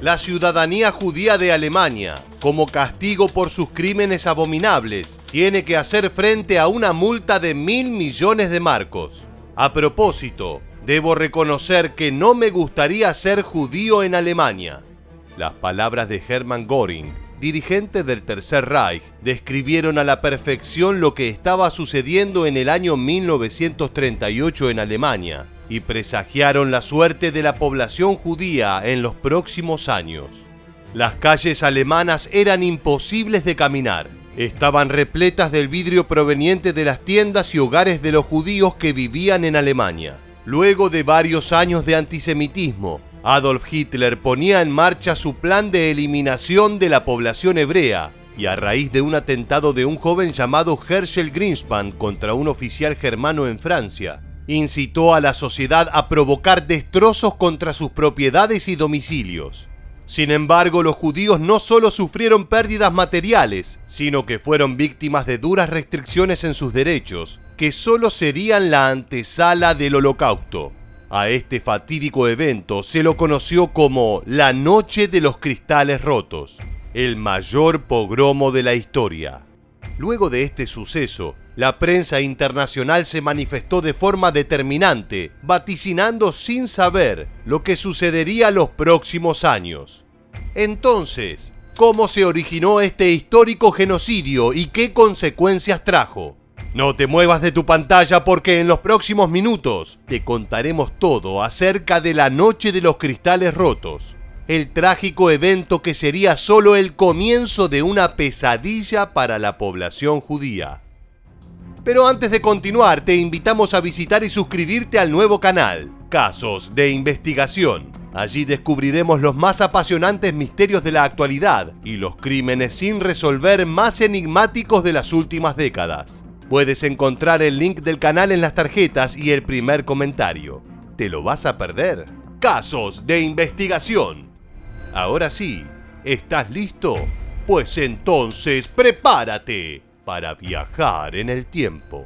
La ciudadanía judía de Alemania, como castigo por sus crímenes abominables, tiene que hacer frente a una multa de 1.000 millones de marcos. A propósito, debo reconocer que no me gustaría ser judío en Alemania. Las palabras de Hermann Göring, dirigente del Tercer Reich, describieron a la perfección lo que estaba sucediendo en el año 1938 en Alemania y presagiaron la suerte de la población judía en los próximos años. Las calles alemanas eran imposibles de caminar. Estaban repletas del vidrio proveniente de las tiendas y hogares de los judíos que vivían en Alemania. Luego de varios años de antisemitismo, Adolf Hitler ponía en marcha su plan de eliminación de la población hebrea y a raíz de un atentado de un joven llamado Herschel Greenspan contra un oficial germano en Francia, incitó a la sociedad a provocar destrozos contra sus propiedades y domicilios. Sin embargo, los judíos no solo sufrieron pérdidas materiales, sino que fueron víctimas de duras restricciones en sus derechos, que solo serían la antesala del Holocausto. A este fatídico evento se lo conoció como la Noche de los Cristales Rotos, el mayor pogromo de la historia. Luego de este suceso, la prensa internacional se manifestó de forma determinante, vaticinando sin saber lo que sucedería los próximos años. Entonces, ¿cómo se originó este histórico genocidio y qué consecuencias trajo? No te muevas de tu pantalla porque en los próximos minutos te contaremos todo acerca de la Noche de los Cristales Rotos, el trágico evento que sería solo el comienzo de una pesadilla para la población judía. Pero antes de continuar, te invitamos a visitar y suscribirte al nuevo canal, Casos de Investigación. Allí descubriremos los más apasionantes misterios de la actualidad y los crímenes sin resolver más enigmáticos de las últimas décadas. Puedes encontrar el link del canal en las tarjetas y el primer comentario. ¿Te lo vas a perder? Casos de Investigación. Ahora sí, ¿estás listo? Pues entonces prepárate para viajar en el tiempo.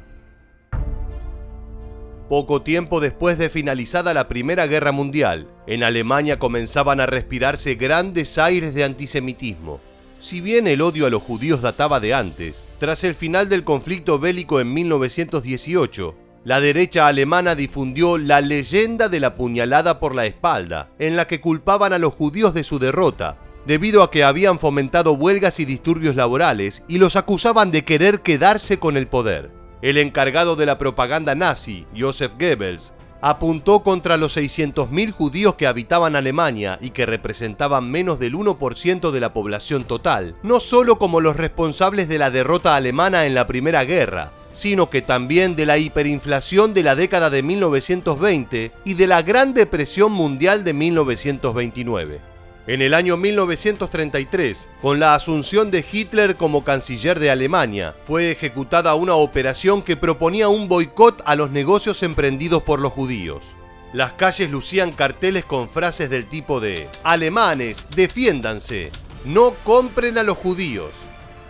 Poco tiempo después de finalizada la Primera Guerra Mundial, en Alemania comenzaban a respirarse grandes aires de antisemitismo. Si bien el odio a los judíos databa de antes, tras el final del conflicto bélico en 1918, la derecha alemana difundió la leyenda de la puñalada por la espalda, en la que culpaban a los judíos de su derrota, debido a que habían fomentado huelgas y disturbios laborales y los acusaban de querer quedarse con el poder. El encargado de la propaganda nazi, Joseph Goebbels, apuntó contra los 600.000 judíos que habitaban Alemania y que representaban menos del 1% de la población total, no solo como los responsables de la derrota alemana en la Primera Guerra, sino que también de la hiperinflación de la década de 1920 y de la Gran Depresión Mundial de 1929. En el año 1933, con la asunción de Hitler como canciller de Alemania, fue ejecutada una operación que proponía un boicot a los negocios emprendidos por los judíos. Las calles lucían carteles con frases del tipo de «Alemanes, defiéndanse, no compren a los judíos».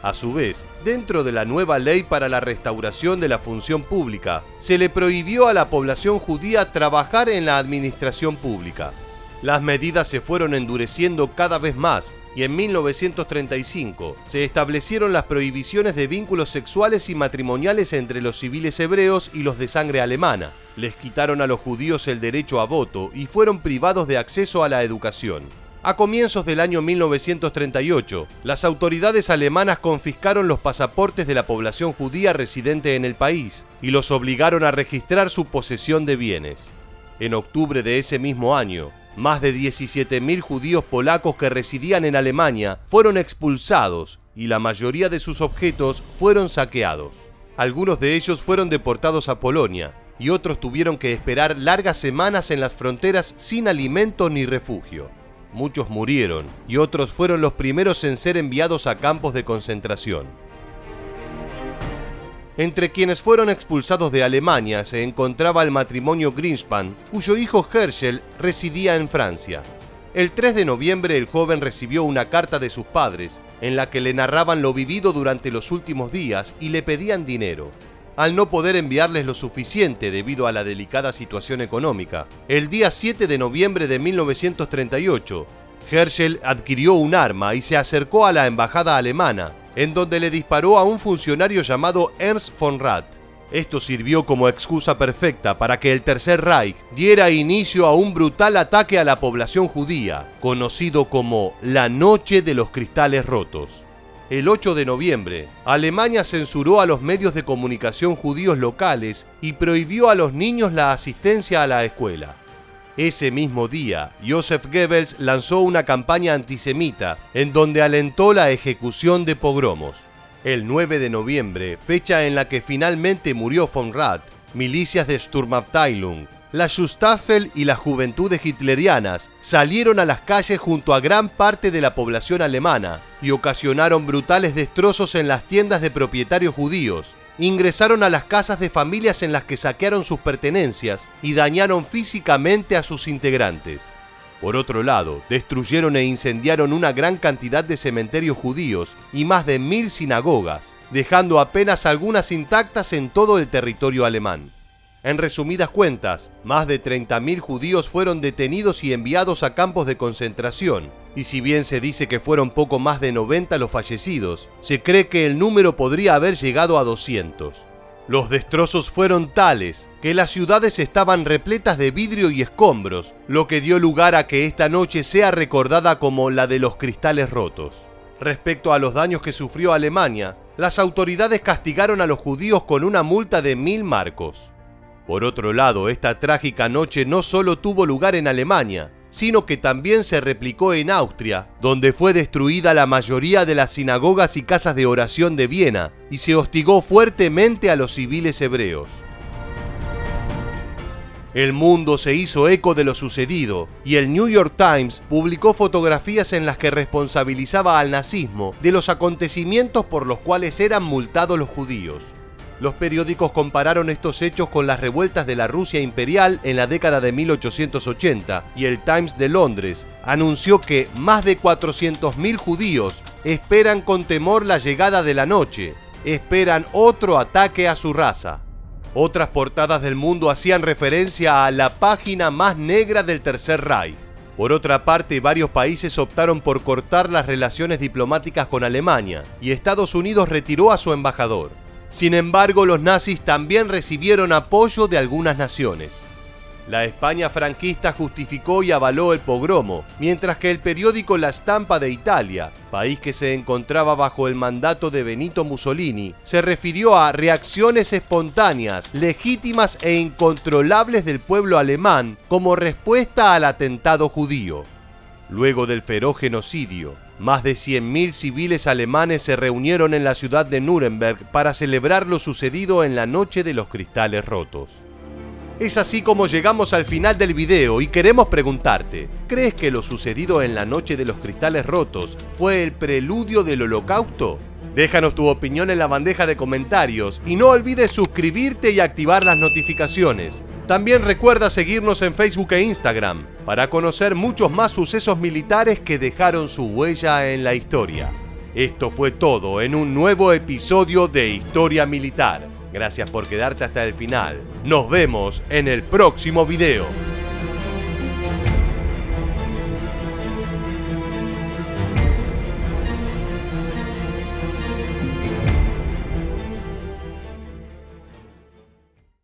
A su vez, dentro de la nueva ley para la restauración de la función pública, se le prohibió a la población judía trabajar en la administración pública. Las medidas se fueron endureciendo cada vez más y en 1935 se establecieron las prohibiciones de vínculos sexuales y matrimoniales entre los civiles hebreos y los de sangre alemana. Les quitaron a los judíos el derecho a voto y fueron privados de acceso a la educación. A comienzos del año 1938, las autoridades alemanas confiscaron los pasaportes de la población judía residente en el país y los obligaron a registrar su posesión de bienes. En octubre de ese mismo año, más de 17.000 judíos polacos que residían en Alemania fueron expulsados y la mayoría de sus objetos fueron saqueados. Algunos de ellos fueron deportados a Polonia y otros tuvieron que esperar largas semanas en las fronteras sin alimento ni refugio. Muchos murieron y otros fueron los primeros en ser enviados a campos de concentración. Entre quienes fueron expulsados de Alemania se encontraba el matrimonio Greenspan, cuyo hijo Herschel residía en Francia. El 3 de noviembre el joven recibió una carta de sus padres, en la que le narraban lo vivido durante los últimos días y le pedían dinero. Al no poder enviarles lo suficiente debido a la delicada situación económica, el día 7 de noviembre de 1938, Herschel adquirió un arma y se acercó a la embajada alemana, en donde le disparó a un funcionario llamado Ernst von Rath. Esto sirvió como excusa perfecta para que el Tercer Reich diera inicio a un brutal ataque a la población judía, conocido como la Noche de los Cristales Rotos. El 8 de noviembre, Alemania censuró a los medios de comunicación judíos locales y prohibió a los niños la asistencia a la escuela. Ese mismo día, Joseph Goebbels lanzó una campaña antisemita en donde alentó la ejecución de pogromos. El 9 de noviembre, fecha en la que finalmente murió von Rath, milicias de Sturmabteilung, la Schutzstaffel y las juventudes hitlerianas salieron a las calles junto a gran parte de la población alemana y ocasionaron brutales destrozos en las tiendas de propietarios judíos. Ingresaron a las casas de familias en las que saquearon sus pertenencias y dañaron físicamente a sus integrantes. Por otro lado, destruyeron e incendiaron una gran cantidad de cementerios judíos y más de 1000 sinagogas, dejando apenas algunas intactas en todo el territorio alemán. En resumidas cuentas, más de 30.000 judíos fueron detenidos y enviados a campos de concentración, y si bien se dice que fueron poco más de 90 los fallecidos, se cree que el número podría haber llegado a 200. Los destrozos fueron tales que las ciudades estaban repletas de vidrio y escombros, lo que dio lugar a que esta noche sea recordada como la de los cristales rotos. Respecto a los daños que sufrió Alemania, las autoridades castigaron a los judíos con una multa de 1000 marcos. Por otro lado, esta trágica noche no solo tuvo lugar en Alemania, sino que también se replicó en Austria, donde fue destruida la mayoría de las sinagogas y casas de oración de Viena, y se hostigó fuertemente a los civiles hebreos. El mundo se hizo eco de lo sucedido, y el New York Times publicó fotografías en las que responsabilizaba al nazismo de los acontecimientos por los cuales eran multados los judíos. Los periódicos compararon estos hechos con las revueltas de la Rusia imperial en la década de 1880 y el Times de Londres anunció que más de 400.000 judíos esperan con temor la llegada de la noche, esperan otro ataque a su raza. Otras portadas del mundo hacían referencia a la página más negra del Tercer Reich. Por otra parte, varios países optaron por cortar las relaciones diplomáticas con Alemania y Estados Unidos retiró a su embajador. Sin embargo, los nazis también recibieron apoyo de algunas naciones. La España franquista justificó y avaló el pogromo, mientras que el periódico La Stampa de Italia, país que se encontraba bajo el mandato de Benito Mussolini, se refirió a reacciones espontáneas, legítimas e incontrolables del pueblo alemán como respuesta al atentado judío. Luego del feroz genocidio, más de 100.000 civiles alemanes se reunieron en la ciudad de Nuremberg para celebrar lo sucedido en la Noche de los Cristales Rotos. Es así como llegamos al final del video y queremos preguntarte, ¿crees que lo sucedido en la Noche de los Cristales Rotos fue el preludio del Holocausto? Déjanos tu opinión en la bandeja de comentarios y no olvides suscribirte y activar las notificaciones. También recuerda seguirnos en Facebook e Instagram para conocer muchos más sucesos militares que dejaron su huella en la historia. Esto fue todo en un nuevo episodio de Historia Militar. Gracias por quedarte hasta el final. Nos vemos en el próximo video.